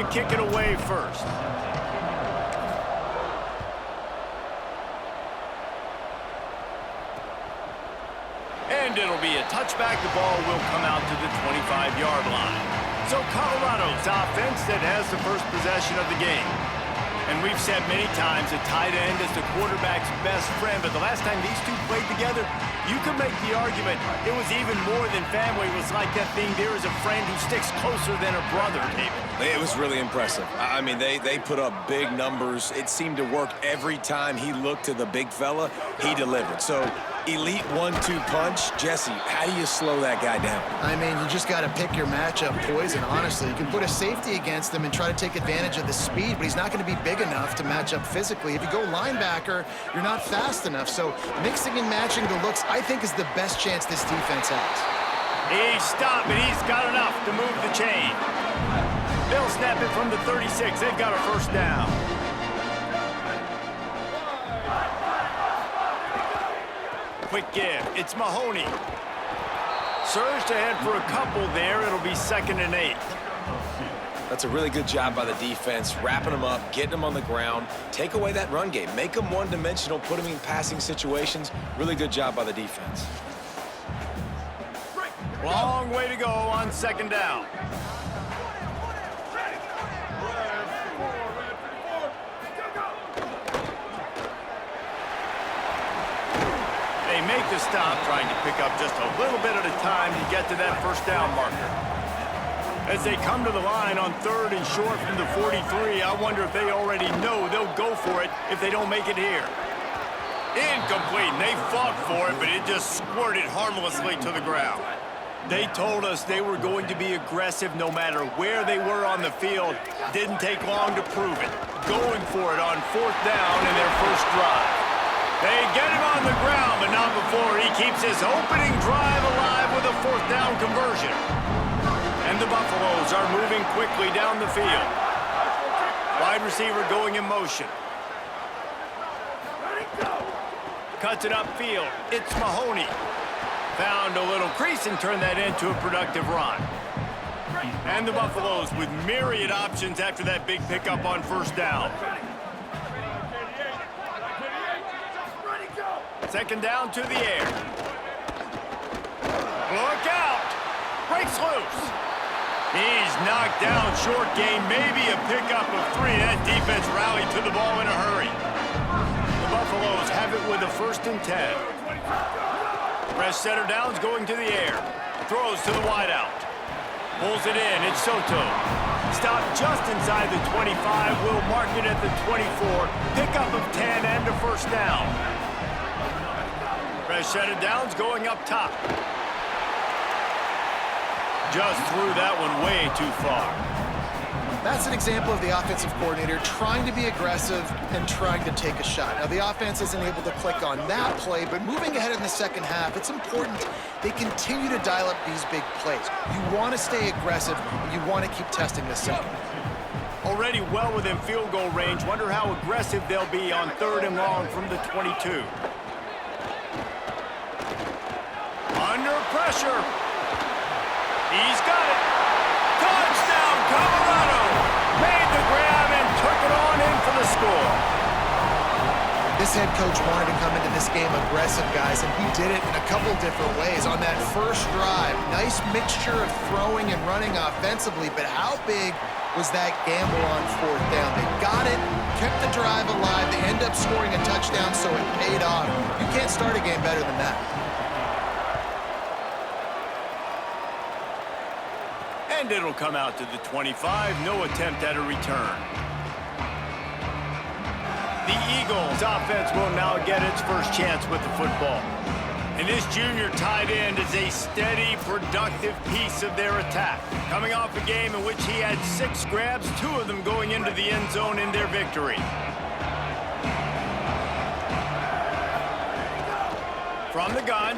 to kick it away first. And it'll be a touchback. The ball will come out to the 25-yard line. So Colorado's offense that has the first possession of the game. And we've said many times a tight end is the quarterback's best friend, but the last time these two played together, you could make the argument it was even more than family. It was like that thing there is a friend who sticks closer than a brother, David. It was really impressive. I mean, they put up big numbers. It seemed to work every time he looked to the big fella, he delivered. So elite 1-2 punch. Jesse, how do you slow that guy down? I mean, you just got to pick your matchup poison, honestly. You can put a safety against him and try to take advantage of the speed, but he's not going to be big enough to match up physically. If you go linebacker, you're not fast enough. So mixing and matching the looks, I think, is the best chance this defense has. He's stopped, and he's got enough to move the chain. They'll snap it from the 36. They've got a first down. Quick give. It's Mahoney. Surged ahead for a couple there. It'll be 2nd and 8. That's a really good job by the defense, wrapping them up, getting them on the ground. Take away that run game. Make them one-dimensional, put them in passing situations. Really good job by the defense. Long way to go on 2nd down. They make the stop, trying to pick up just a little bit at a time to get to that first down marker. As they come to the line on 3rd and short from the 43, I wonder if they already know they'll go for it if they don't make it here. Incomplete, and they fought for it, but it just squirted harmlessly to the ground. They told us they were going to be aggressive no matter where they were on the field. Didn't take long to prove it. Going for it on 4th down in their first drive. They get him on the ground, but not before he keeps his opening drive alive with a 4th down conversion. And the Buffaloes are moving quickly down the field. Wide receiver going in motion. Cuts it upfield. It's Mahoney. Found a little crease and turned that into a productive run. And the Buffaloes with myriad options after that big pickup on 1st down. 2nd down to the air. Look out! Breaks loose. He's knocked down short gain, maybe a pickup of 3. That defense rallied to the ball in a hurry. The Buffaloes have it with a 1st and 10. Press center downs going to the air. Throws to the wideout. Pulls it in. It's Soto. Stopped just inside the 25. Will mark it at the 24. Pickup of 10 and a 1st down. Press center downs going up top. Just threw that one way too far. That's an example of the offensive coordinator trying to be aggressive and trying to take a shot. Now, the offense isn't able to click on that play, but moving ahead in the 2nd half, it's important they continue to dial up these big plays. You want to stay aggressive, and you want to keep testing this second. Already well within field goal range. Wonder how aggressive they'll be on 3rd and long from the 22. Under pressure. He's got it. Touchdown, Colorado. Made the grab and took it on in for the score. This head coach wanted to come into this game aggressive, guys, and he did it in a couple different ways. On that first drive, nice mixture of throwing and running offensively, but how big was that gamble on 4th down? They got it, kept the drive alive. They end up scoring a touchdown, so it paid off. You can't start a game better than that. And it'll come out to the 25. No attempt at a return. The Eagles offense will now get its first chance with the football. And this junior tight end is a steady, productive piece of their attack. Coming off a game in which he had 6 grabs, 2 of them going into the end zone in their victory. From the gun,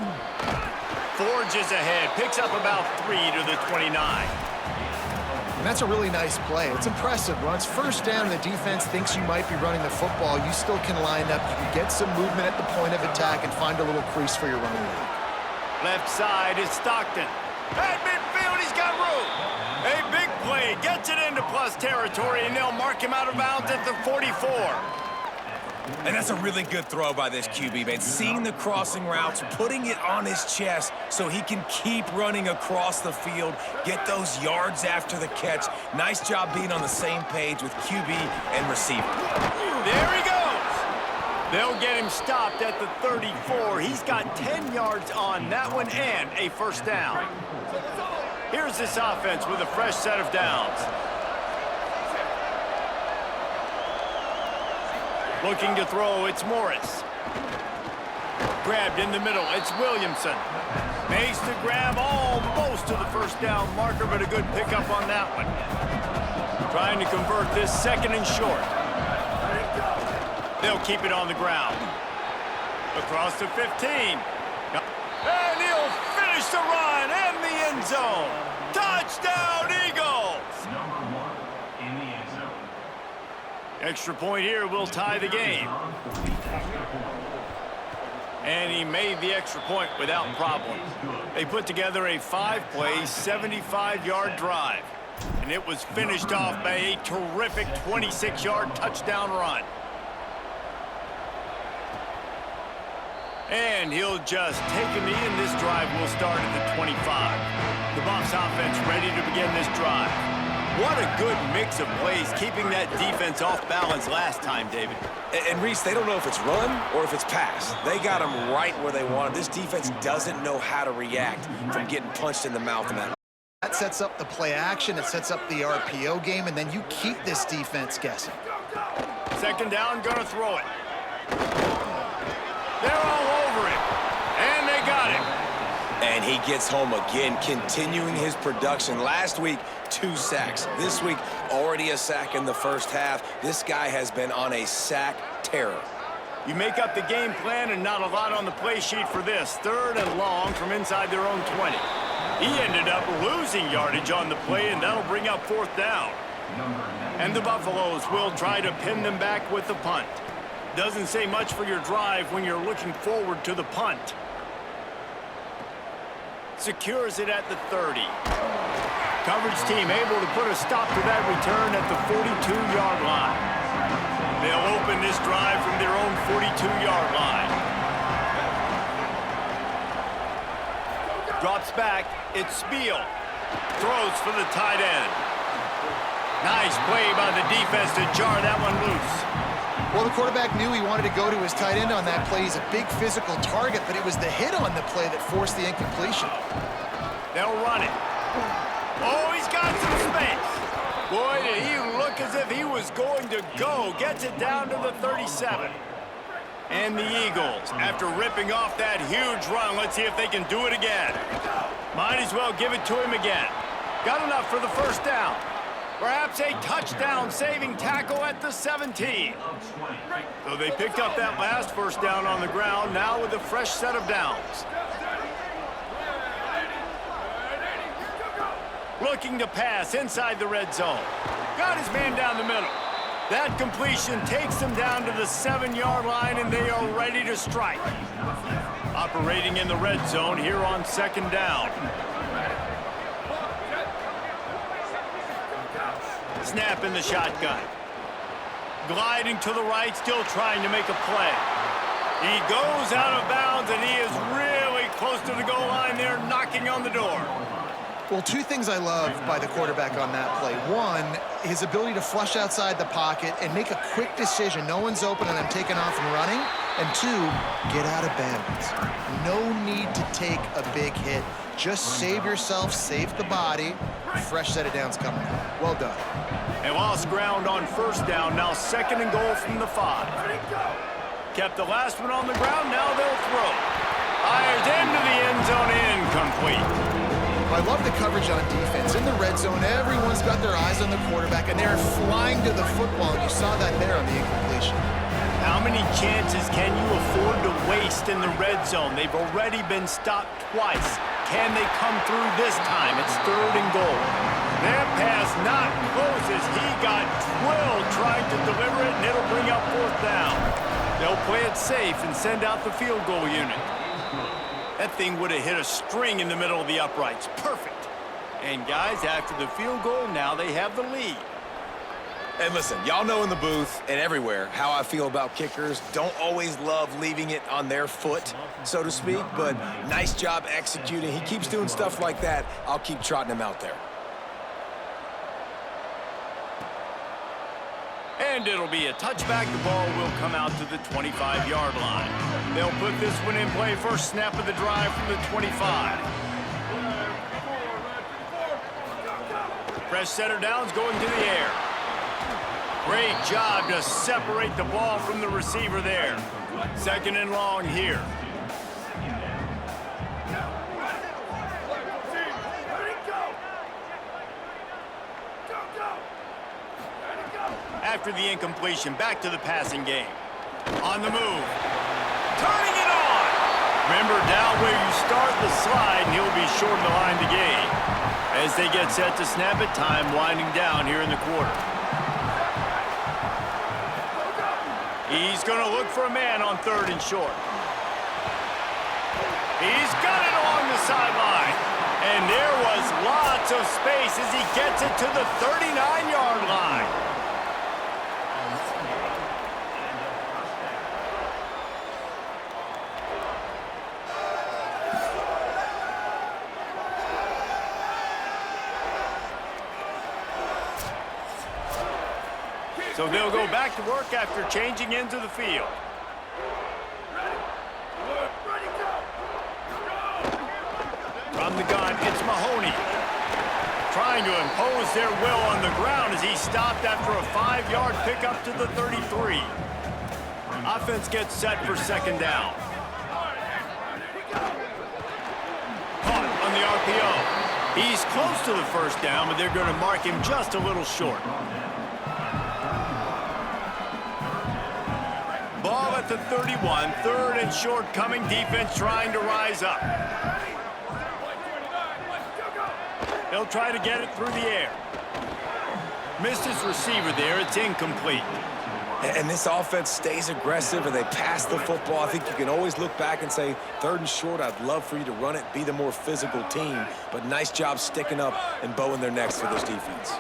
forges ahead, picks up about 3 to the 29. And that's a really nice play. It's impressive. Once 1st down and the defense thinks you might be running the football, you still can line up. You can get some movement at the point of attack and find a little crease for your running back. Left side is Stockton. At midfield, he's got room. A big play, gets it in into plus territory, and they'll mark him out of bounds at the 44. And that's a really good throw by this QB, man. Seeing the crossing routes, putting it on his chest so he can keep running across the field, get those yards after the catch. Nice job being on the same page with QB and receiver. There he goes. They'll get him stopped at the 34. He's got 10 yards on that one and a first down. Here's this offense with a fresh set of downs. Looking to throw, it's Morris. Grabbed in the middle, it's Williamson. Makes the grab almost to the first down marker, but a good pickup on that one. Trying to convert this second and short. They'll keep it on the ground. Across the 15. And he'll finish the run and the end zone. Touchdown, Eagles! Extra point here will tie the game. And he made the extra point without problem. They put together a 5-play, 75-yard drive. And it was finished off by a terrific 26-yard touchdown run. And he'll just take a knee, and this drive will start at the 25. The Bucs offense ready to begin this drive. What a good mix of plays, keeping that defense off balance last time, David. And Reese, they don't know if it's run or if it's pass. They got them right where they want them. This defense doesn't know how to react from getting punched in the mouth in that. That sets up the play action, it sets up the RPO game, and then you keep this defense guessing. Second down, gonna throw it. They're all over him, and they got him. And he gets home again, continuing his production. Last week, 2 sacks. This week, already a sack in the first half. This guy has been on a sack terror. You make up the game plan and not a lot on the play sheet for this. Third and long from inside their own 20. He ended up losing yardage on the play, and that'll bring up fourth down. And the Buffaloes will try to pin them back with the punt. Doesn't say much for your drive when you're looking forward to the punt. Secures it at the 30. Coverage team able to put a stop to that return at the 42-yard line. They'll open this drive from their own 42-yard line. Drops back, it's Spiel. Throws for the tight end. Nice play by the defense to jar that one loose. Well, the quarterback knew he wanted to go to his tight end on that play. He's a big physical target, but it was the hit on the play that forced the incompletion. They'll run it. Oh, he's got some space. Boy, did he look as if he was going to go. Gets it down to the 37. And the Eagles, after ripping off that huge run, let's see if they can do it again. Might as well give it to him again. Got enough for the first down. Perhaps a touchdown-saving tackle at the 17. So they picked up that last first down on the ground, now with a fresh set of downs. Looking to pass inside the red zone. Got his man down the middle. That completion takes them down to the 7-yard line, and they are ready to strike. Operating in the red zone here on second down. Snap in the shotgun. Gliding to the right, still trying to make a play. He goes out of bounds, and he is really close to the goal line there, knocking on the door. Well, 2 things I love by the quarterback on that play. 1, his ability to flush outside the pocket and make a quick decision. No one's open, and I'm taking off and running. And 2, get out of bounds. No need to take a big hit. Just save yourself, save the body. Fresh set of downs coming. Well done. They lost ground on first down. Now second and goal from the 5. Kept the last one on the ground. Now they'll throw. Fires into the end zone, incomplete. I love the coverage on defense. In the red zone, everyone's got their eyes on the quarterback, and they're flying to the football. You saw that there on the incompletion. How many chances can you afford to waste in the red zone? They've already been stopped twice. Can they come through this time? It's third and goal. That pass not close as he got drilled trying to deliver it, and it'll bring up fourth down. They'll play it safe and send out the field goal unit. That thing would have hit a string in the middle of the uprights. Perfect. And guys, after the field goal, now they have the lead. And listen, y'all know in the booth and everywhere how I feel about kickers. Don't always love leaving it on their foot, so to speak, but nice job executing. He keeps doing stuff like that. I'll keep trotting him out there. And it'll be a touchback. The ball will come out to the 25-yard line. They'll put this one in play. First snap of the drive from the 25. Fresh setter downs going to the air. Great job to separate the ball from the receiver there. Second and long here. After the incompletion, back to the passing game. On the move. Turning it on! Remember, down where you start the slide, and he'll be short of the line to gain. As they get set to snap it, time winding down here in the quarter. He's going to look for a man on third and short. He's got it along the sideline. And there was lots of space as he gets it to the 39-yard line. So they'll go back to work after changing into the field. From the gun, it's Mahoney. Trying to impose their will on the ground as he stopped after a 5-yard pickup to the 33. Offense gets set for second down. Caught on the RPO. He's close to the first down, but they're going to mark him just a little short. Ball at the 31, third and short coming, defense trying to rise up. They'll try to get it through the air. Missed his receiver there, it's incomplete. And this offense stays aggressive and they pass the football. I think you can always look back and say, third and short, I'd love for you to run it, be the more physical team. But nice job sticking up and bowing their necks for this defense.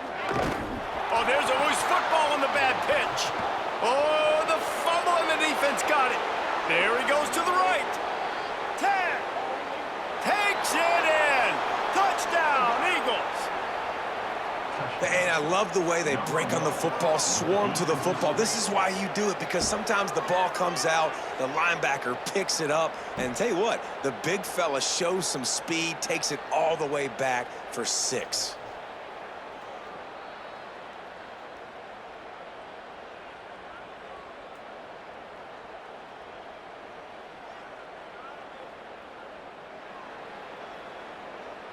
Oh, there's a loose football on the bad pitch. Oh, the fumble and the defense got it. There he goes to the right. 10. Takes it in. Touchdown, Eagles. And I love the way they break on the football, swarm to the football. This is why you do it, because sometimes the ball comes out, the linebacker picks it up, and tell you what, the big fella shows some speed, takes it all the way back for 6.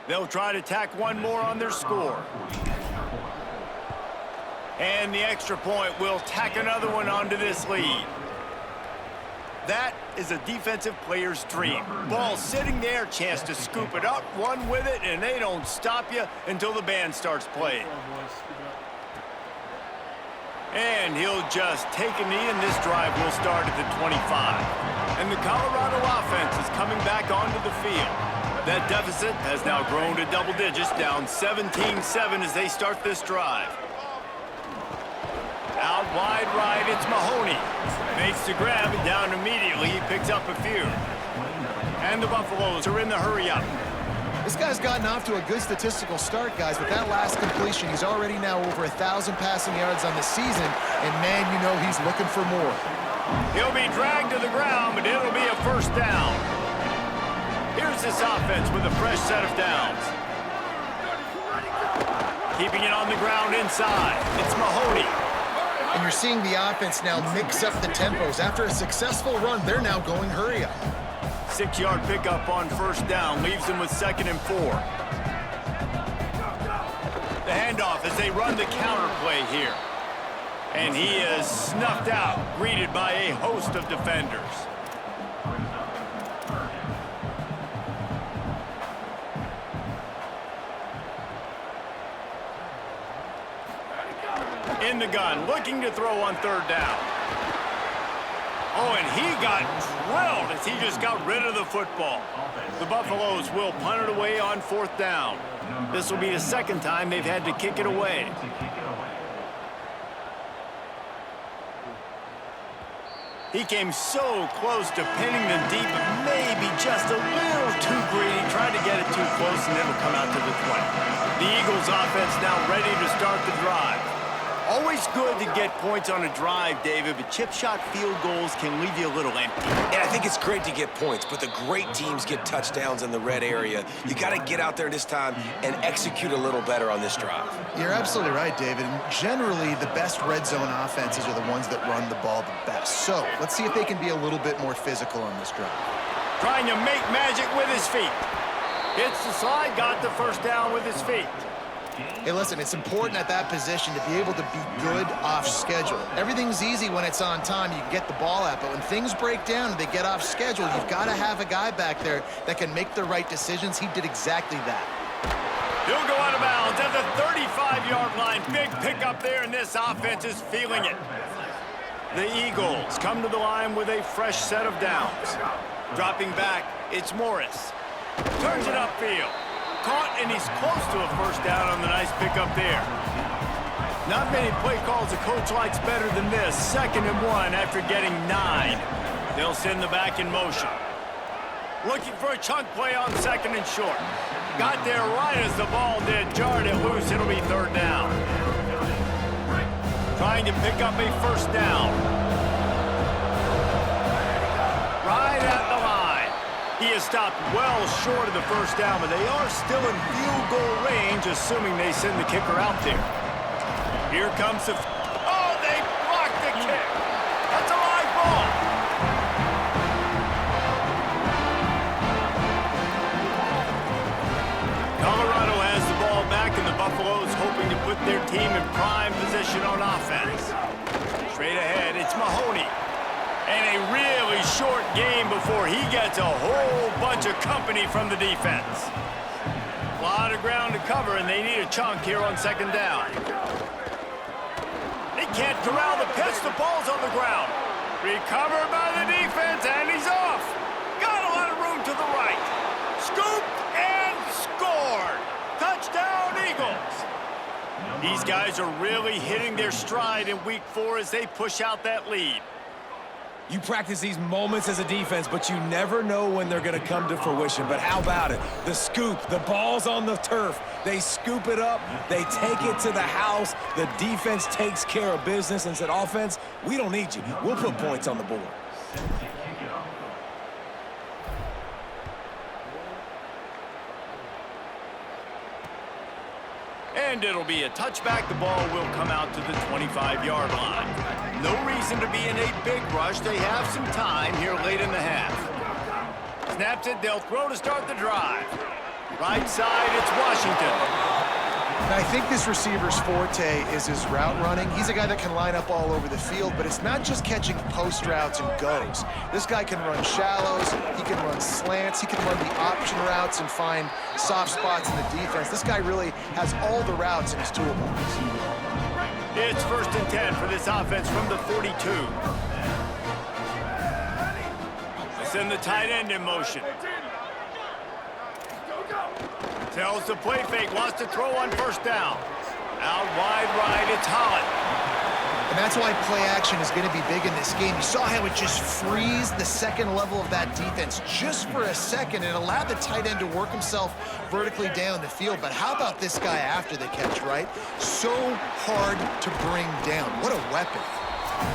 They'll try to tack one more on their score. And the extra point will tack another one onto this lead. That is a defensive player's dream. Ball sitting there, chance to scoop it up, run with it, and they don't stop you until the band starts playing. And he'll just take a knee, and this drive will start at the 25. And the Colorado offense is coming back onto the field. That deficit has now grown to double digits, down 17-7 as they start this drive. Out wide right, it's Mahoney. Makes the grab and down immediately. He picks up a few. And the Buffaloes are in the hurry-up. This guy's gotten off to a good statistical start, guys. With that last completion, he's already now over 1,000 passing yards on the season. And, man, you know he's looking for more. He'll be dragged to the ground, but it'll be a first down. Here's this offense with a fresh set of downs. Keeping it on the ground inside. It's Mahoney. And you're seeing the offense now mix up the tempos. After a successful run, they're now going hurry up. 6-yard pickup on first down leaves them with 2nd and 4. The handoff as they run the counter play here. And he is snuffed out, greeted by a host of defenders. In the gun, looking to throw on third down. Oh, and he got drilled as he just got rid of the football. The Buffaloes will punt it away on 4th down. This will be the second time they've had to kick it away. He came so close to pinning them deep, but maybe just a little too greedy. Tried to get it too close, and it'll come out to the 20. The Eagles offense now ready to start the drive. Always good to get points on a drive, David, but chip shot field goals can leave you a little empty. And I think it's great to get points, but the great teams get touchdowns in the red area. You got to get out there this time and execute a little better on this drive. You're absolutely right, David. And generally, the best red zone offenses are the ones that run the ball the best. So let's see if they can be a little bit more physical on this drive. Trying to make magic with his feet. Hits the slide, got the first down with his feet. Hey, listen, it's important at that position to be able to be good off schedule. Everything's easy when it's on time. You can get the ball out, but when things break down and they get off schedule, you've got to have a guy back there that can make the right decisions. He did exactly that. He'll go out of bounds at the 35-yard line. Big pickup there, and this offense is feeling it. The Eagles come to the line with a fresh set of downs. Dropping back, it's Morris. Turns it upfield. Caught, and he's close to a first down on the nice pickup there. Not many play calls a coach likes better than this. 2nd and 1 after getting 9. They'll send the back in motion. Looking for a chunk play on 2nd and short. Got there right as the ball did. Jarred it loose. It'll be 3rd down. Trying to pick up a first down. Right at the line. He has stopped well short of the first down, but they are still in field goal range, assuming they send the kicker out there. Here comes the... Oh, they blocked the kick. That's a live ball. Colorado has the ball back, and the Buffaloes hoping to put their team in prime position on offense. Straight ahead, it's Mahoney. And a really short game before he gets a whole bunch of company from the defense. A lot of ground to cover, and they need a chunk here on 2nd down. They can't corral the pitch. The ball's on the ground. Recovered by the defense, and he's off. Got a lot of room to the right. Scooped and scored. Touchdown, Eagles. These guys are really hitting their stride in week 4 as they push out that lead. You practice these moments as a defense, but you never know when they're going to come to fruition. But how about it? The scoop, the ball's on the turf. They scoop it up. They take it to the house. The defense takes care of business and said, offense, we don't need you. We'll put points on the board. And it'll be a touchback. The ball will come out to the 25-yard line. No reason to be in a big rush. They have some time here late in the half. Snaps it. They'll throw to start the drive. Right side, it's Washington. And I think this receiver's forte is his route running. He's a guy that can line up all over the field, but it's not just catching post routes and goes. This guy can run shallows, he can run slants, he can run the option routes and find soft spots in the defense. This guy really has all the routes in his toolbox. It's 1st and 10 for this offense from the 42. They send the tight end in motion. Tells the play fake, wants to throw on 1st down. Out wide right, it's Holland. And that's why play action is going to be big in this game. You saw how it just frees the 2nd level of that defense just for a second and allowed the tight end to work himself vertically down the field. But how about this guy after the catch, right? So hard to bring down. What a weapon.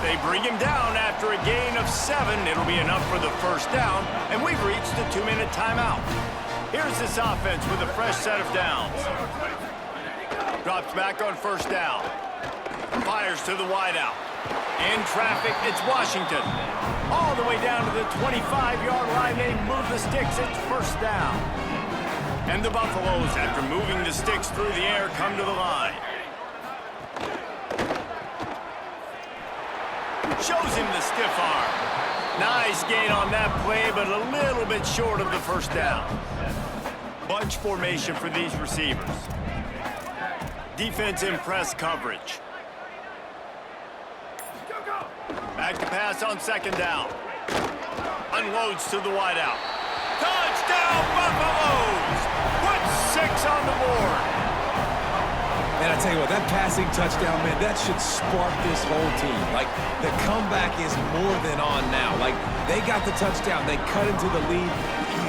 They bring him down after a gain of 7. It'll be enough for the 1st down, and we've reached the 2-minute timeout. Here's this offense with a fresh set of downs. Drops back on 1st down. Fires to the wideout. In traffic, it's Washington. All the way down to the 25-yard line. They move the sticks. It's 1st down. And the Buffaloes, after moving the sticks through the air, come to the line. Shows him the stiff arm. Nice gain on that play, but a little bit short of the 1st down. Bunch formation for these receivers. Defense in press coverage. Back to pass on 2nd down. Unloads to the wideout. Touchdown, Buffaloes! Put 6 points on the board. Man, I tell you what, that passing touchdown, man, that should spark this whole team. Like, the comeback is more than on now. Like, they got the touchdown. They cut into the lead.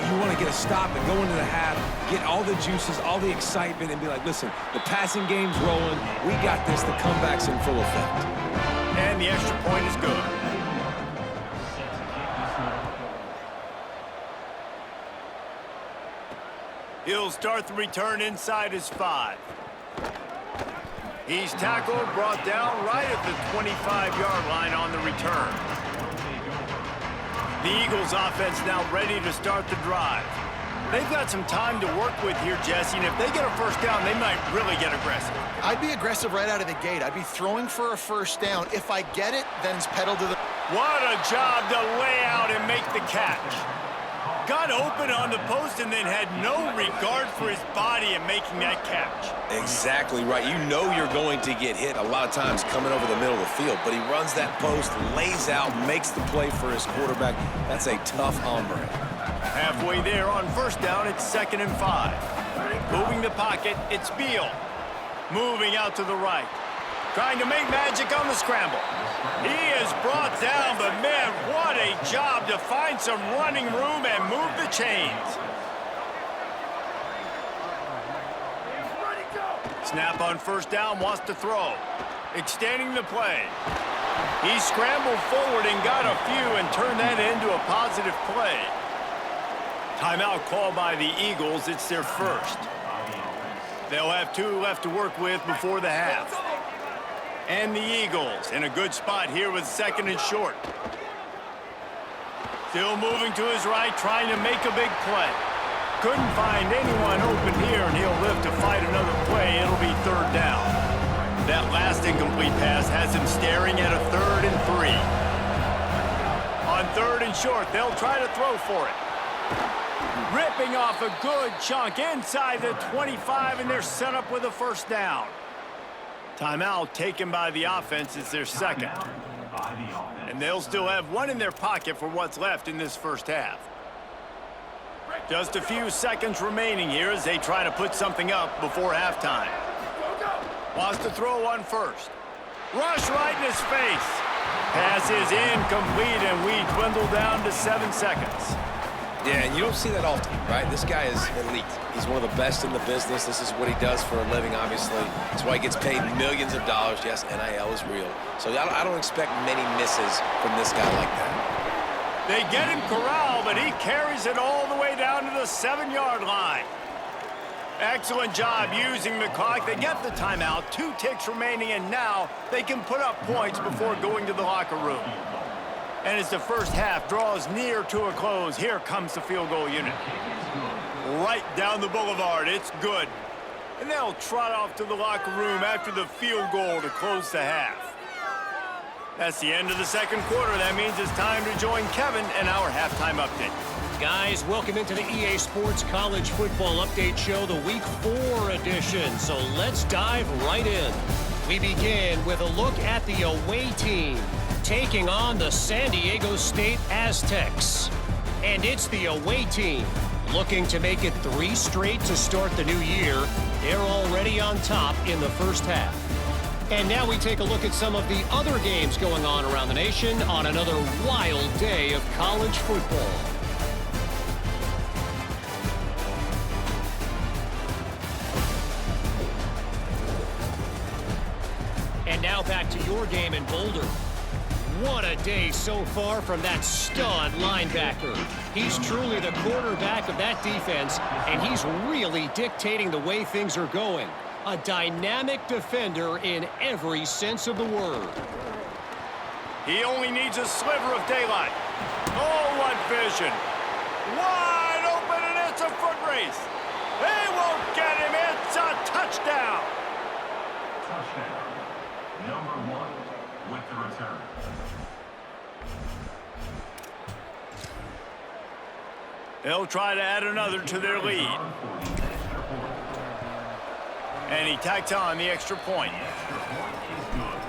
You want to get a stop and go into the half, get all the juices, all the excitement, and be like, listen, the passing game's rolling. We got this. The comeback's in full effect. And the extra point is good. He'll start the return inside his 5. He's tackled, brought down right at the 25-yard line on the return. The Eagles offense now ready to start the drive. They've got some time to work with here, Jesse, and if they get a first down, they might really get aggressive. I'd be aggressive right out of the gate. I'd be throwing for a first down. If I get it, then it's pedal to the... What a job to lay out and make the catch. Got open on the post and then had no regard for his body in making that catch. Exactly right. You know you're going to get hit a lot of times coming over the middle of the field, but he runs that post, lays out, makes the play for his quarterback. That's a tough hombre. Halfway there on first down, it's 2nd and 5. Moving the pocket, it's Beal. Moving out to the right. Trying to make magic on the scramble. He is brought down, but man, what a job to find some running room and move the chains. Snap on first down, wants to throw. Extending the play. He scrambled forward and got a few and turned that into a positive play. Timeout called by the Eagles. It's their first. They'll have 2 left to work with before the half. And the Eagles in a good spot here with 2nd and short. Still moving to his right, trying to make a big play. Couldn't find anyone open here, and he'll live to fight another play. It'll be 3rd down. That last incomplete pass has him staring at a 3rd and 3. On 3rd and short, they'll try to throw for it. Ripping off a good chunk inside the 25, and they're set up with a first down. Timeout taken by the offense is their 2nd. And they'll still have 1 in their pocket for what's left in this first half. Just a few seconds remaining here as they try to put something up before halftime. Wants to throw on first. Rush right in his face. Pass is incomplete, and we dwindle down to 7 seconds. Yeah, and you don't see that often, right? This guy is elite. He's one of the best in the business. This is what he does for a living, obviously. That's why he gets paid millions of dollars. Yes, NIL is real. So I don't expect many misses from this guy like that. They get him corralled, but he carries it all the way down to the 7-yard line. Excellent job using the clock. They get the timeout, 2 ticks remaining, and now they can put up points before going to the locker room. And as the first half draws near to a close, here comes the field goal unit. Right down the boulevard, it's good. And they'll trot off to the locker room after the field goal to close the half. That's the end of the 2nd quarter. That means it's time to join Kevin and our halftime update. Guys, welcome into the EA Sports College Football Update Show, the Week 4 edition. So let's dive right in. We begin with a look at the away team taking on the San Diego State Aztecs. And it's the away team looking to make it 3 straight to start the new year. They're already on top in the first half. And now we take a look at some of the other games going on around the nation on another wild day of college football. And now back to your game in Boulder. What a day so far from that stud linebacker. He's truly the quarterback of that defense, and he's really dictating the way things are going. A dynamic defender in every sense of the word. He only needs a sliver of daylight. Oh, what vision. Wide open, and it's a foot race. They won't get him. It's a touchdown. Touchdown. Number 1 with the return. They'll try to add another to their lead. And he tacks on the extra point.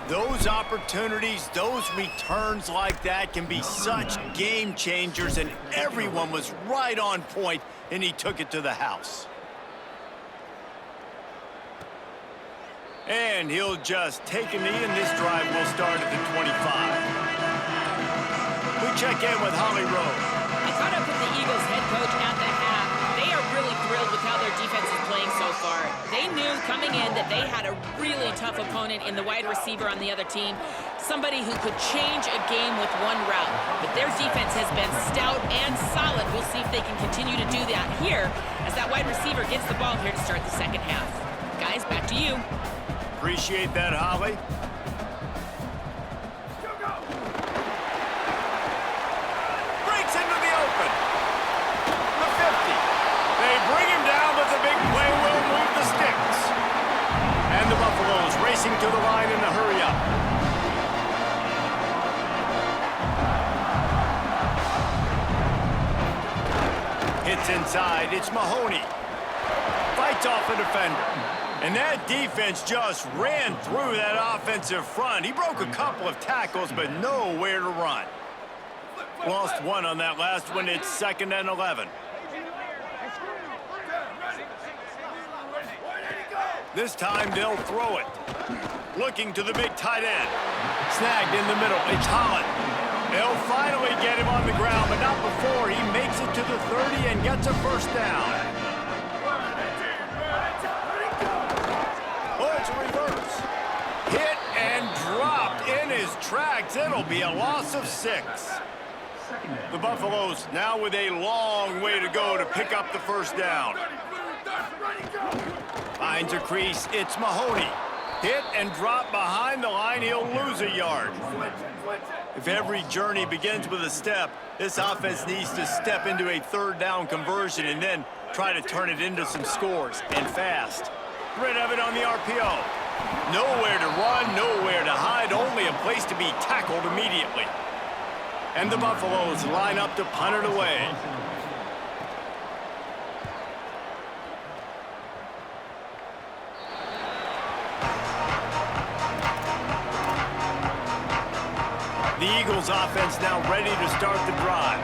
Those opportunities, those returns like that can be such game changers, and everyone was right on point, and he took it to the house. And he'll just take a knee, and this drive will start at the 25. We check in with Holly Rowe. I caught up with the Eagles head coach at the half. They are really thrilled with how their defense is playing so far. They knew coming in that they had a really tough opponent in the wide receiver on the other team, somebody who could change a game with one route. But their defense has been stout and solid. We'll see if they can continue to do that here as that wide receiver gets the ball here to start the second half. Guys, back to you. Appreciate that, Holly. Breaks into the open. The 50. They bring him down, but the big play will move the sticks. And the Buffaloes racing to the line in a hurry-up. Hits inside. It's Mahoney. Fights off a defender. And that defense just ran through that offensive front. He broke a couple of tackles, but nowhere to run. Lost one on that last one. It's 2nd and 11. This time they'll throw it. Looking to the big tight end. Snagged in the middle. It's Holland. They'll finally get him on the ground, but not before he makes it to the 30 and gets a first down. Oh, it's a reverse. Hit and dropped in his tracks. It'll be a loss of 6. The Buffaloes now with a long way to go to pick up the first down. Finds a crease. It's Mahoney. Hit and drop behind the line. He'll lose a yard. If every journey begins with a step, this offense needs to step into a third down conversion and then try to turn it into some scores, and fast. Rid of it on the RPO. Nowhere to run, nowhere to hide, only a place to be tackled immediately. And the Buffaloes line up to punt it away. The Eagles offense now ready to start the drive.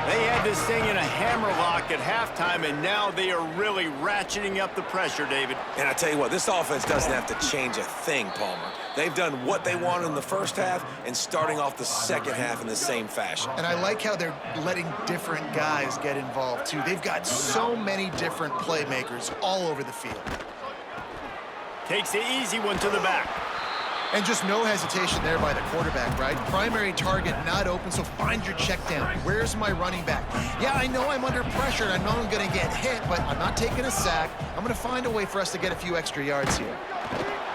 They had this thing in a hammerlock at halftime, and now they are really ratcheting up the pressure, David. And I tell you what, this offense doesn't have to change a thing, Palmer. They've done what they wanted in the first half and starting off the second half in the same fashion. And I like how they're letting different guys get involved, too. They've got so many different playmakers all over the field. Takes the easy one to the back. And just no hesitation there by the quarterback, right? Primary target not open, so find your check down. Where's my running back? Yeah, I know I'm under pressure, and I know I'm going to get hit, but I'm not taking a sack. I'm going to find a way for us to get a few extra yards here.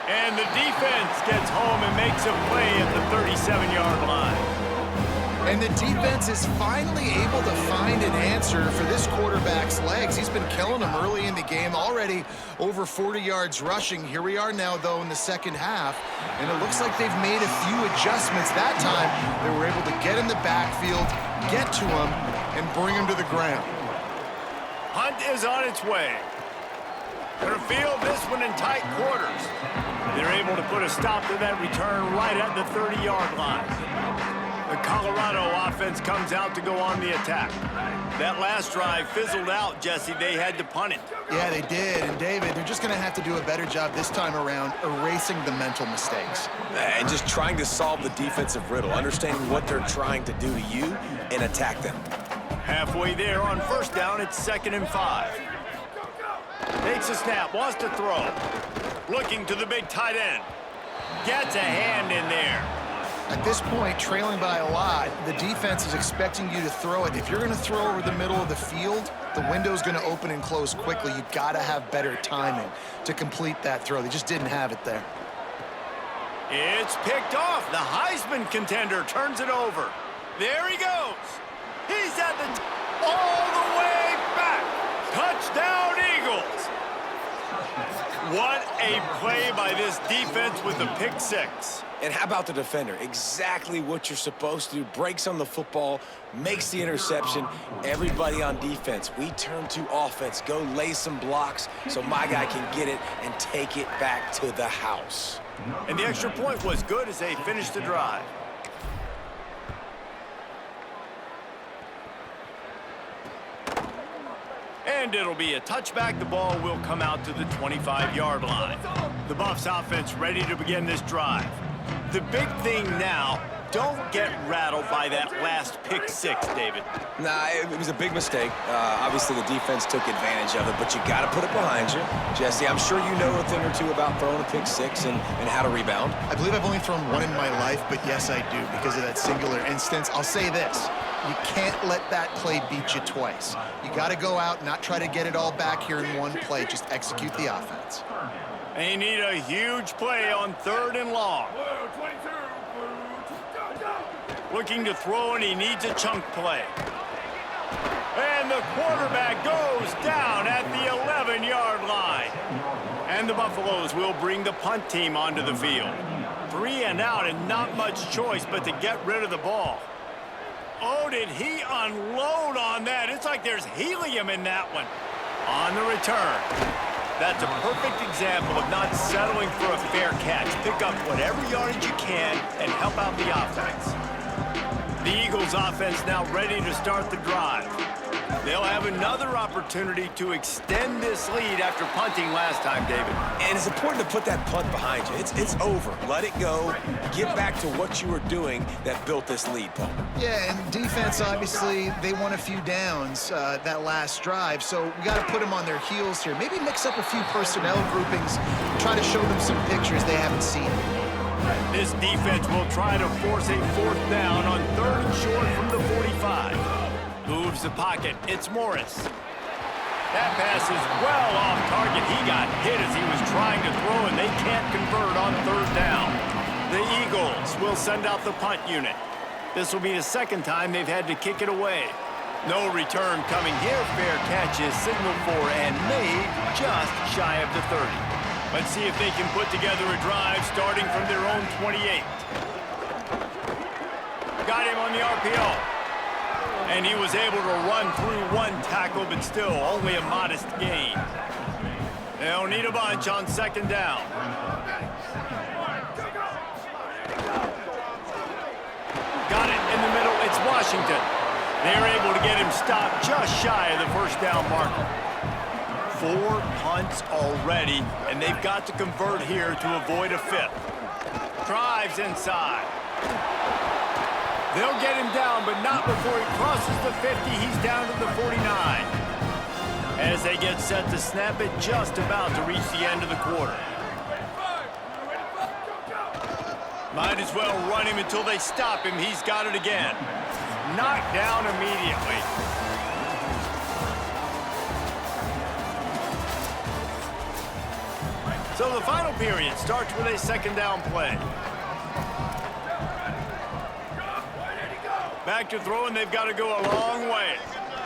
And the defense gets home and makes a play at the 37-yard line. And the defense is finally able to find an answer for this quarterback's legs. He's been killing them early in the game, already over 40 yards rushing. Here we are now, though, in the second half, and it looks like they've made a few adjustments. That time, they were able to get in the backfield, get to him, and bring him to the ground. Hunt is on its way. They're to field this one in tight quarters. They're able to put a stop to that return right at the 30-yard line. The Colorado offense comes out to go on the attack. That last drive fizzled out, Jesse. They had to punt it. Yeah, they did. And, David, they're just going to have to do a better job this time around erasing the mental mistakes. And just trying to solve the defensive riddle, understanding what they're trying to do to you and attack them. Halfway there on first down, it's 2nd and 5. Takes a snap, wants to throw. Looking to the big tight end. Gets a hand in there. At this point, trailing by a lot, the defense is expecting you to throw it. If you're going to throw over the middle of the field, the window's going to open and close quickly. You've got to have better timing to complete that throw. They just didn't have it there. It's picked off. The Heisman contender turns it over. There he goes. He's at the all the way back. Touchdown, Eagles. What a play by this defense with the pick 6. And how about the defender? Exactly what you're supposed to do. Breaks on the football, makes the interception. Everybody on defense, we turn to offense. Go lay some blocks so my guy can get it and take it back to the house. And the extra point was good as they finished the drive. And it'll be a touchback. The ball will come out to the 25-yard line. The Buffs offense ready to begin this drive. The big thing now, don't get rattled by that last pick six, David. Nah, it was a big mistake. Obviously, the defense took advantage of it, but you got to put it behind you. Jesse, I'm sure you know a thing or two about throwing a pick six and how to rebound. I believe I've only thrown one in my life, but yes, I do, because of that singular instance. I'll say this. You can't let that play beat you twice. You got to go out and not try to get it all back here in one play. Just execute the offense. They need a huge play on 3rd and long. Looking to throw, and he needs a chunk play. And the quarterback goes down at the 11-yard line. And the Buffaloes will bring the punt team onto the field. 3 and out, and not much choice but to get rid of the ball. Oh, did he unload on that? It's like there's helium in that one. On the return. That's a perfect example of not settling for a fair catch. Pick up whatever yardage you can and help out the offense. The Eagles offense now ready to start the drive. They'll have another opportunity to extend this lead after punting last time, David. And it's important to put that punt behind you. It's over. Let it go. Get back to what you were doing that built this lead, Paul. Yeah, and defense, obviously, they won a few downs that last drive, so we got to put them on their heels here. Maybe mix up a few personnel groupings, try to show them some pictures they haven't seen. This defense will try to force a 4th down on 3rd and short from the 45. Moves the pocket. It's Morris. That pass is well off target. He got hit as he was trying to throw, and they can't convert on 3rd down. The Eagles will send out the punt unit. This will be the 2nd time they've had to kick it away. No return coming here. Fair catch is signaled for and made just shy of the 30. Let's see if they can put together a drive starting from their own 28. Got him on the RPO. And he was able to run through one tackle, but still only a modest gain. They'll need a bunch on 2nd down. Got it in the middle. It's Washington. They're able to get him stopped just shy of the 1st down marker. 4 punts already, and they've got to convert here to avoid a 5th. Drives inside. They'll get him down, but not before he crosses the 50. He's down to the 49. As they get set to snap it, just about to reach the end of the quarter. Might as well run him until they stop him. He's got it again. Knocked down immediately. So the final period starts with a 2nd down play. Back to throwing, they've got to go a long way.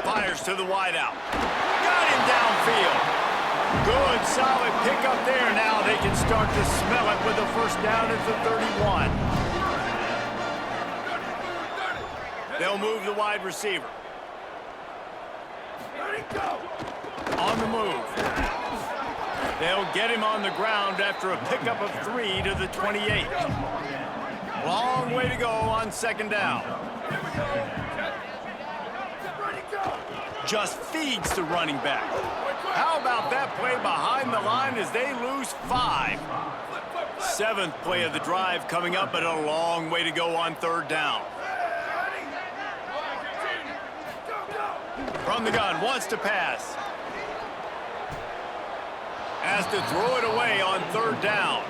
Fires to the wideout. Got him downfield. Good, solid pickup there. Now they can start to smell it with the 1st down at the 31. They'll move the wide receiver. On the move. They'll get him on the ground after a pickup of 3 to the 28. Long way to go on 2nd down. Just feeds the running back. How about that play behind the line as they lose 5? 7th play of the drive coming up, but a long way to go on 3rd down. From the gun, wants to pass. Has to throw it away on 3rd down.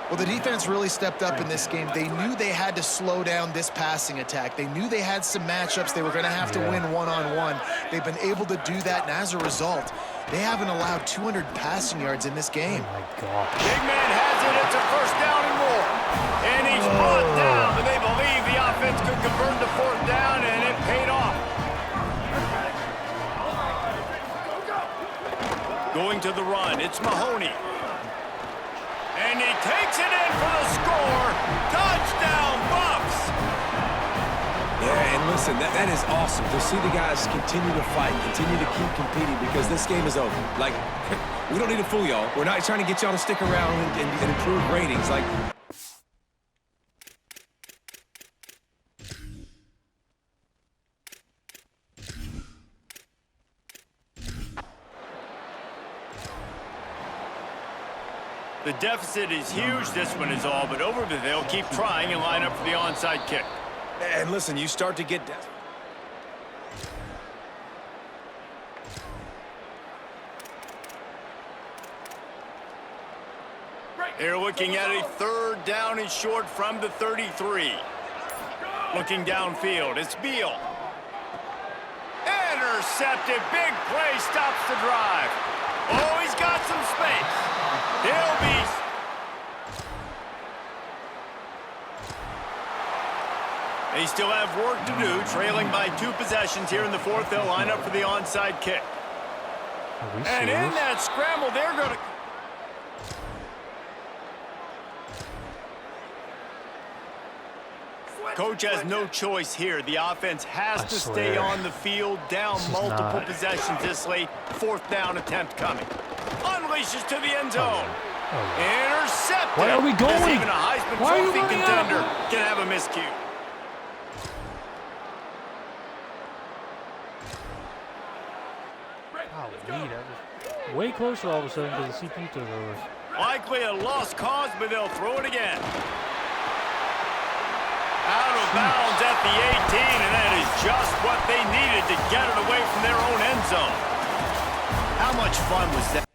Well, the defense really stepped up in this game. They knew they had to slow down this passing attack. They knew they had some matchups they were going to have to win one-on-one. They've been able to do that, and as a result, they haven't allowed 200 passing yards in this game. Oh, my God. Big man has it. It's a 1st down and more. And he's brought down, but they believe the offense could convert the 4th down, and it paid off. Going to the run, it's Mahoney. And he takes it in for the score. Touchdown, Buffs! Yeah, and listen, that is awesome to see the guys continue to fight, continue to keep competing, because this game is over. Like, we don't need to fool y'all. We're not trying to get y'all to stick around and improve ratings. Like, The deficit is huge, this one is all, but over there, they'll keep trying and line up for the onside kick. And listen, you start to get... They're looking at a third down and short from the 33. Looking downfield, it's Beal. Intercepted, big play, stops the drive. Oh, he's got some space. He'll be... They still have work to do, trailing by 2 possessions here in the fourth. They'll line up for the onside kick. And in that scramble, they're going to... Coach has no choice here. The offense has to stay on the field, down multiple possessions this late. Fourth down attempt coming. Unleashes to the end zone. Intercepted. Where are we going? Even a Heisman Why are you Trophy running contender out? can have a miscue. Golly, that was way closer all of a sudden because the CP took over. Likely a lost cause, but they'll throw it again. Out of bounds at the 18, and that is just what they needed to get it away from their own end zone. How much fun was that?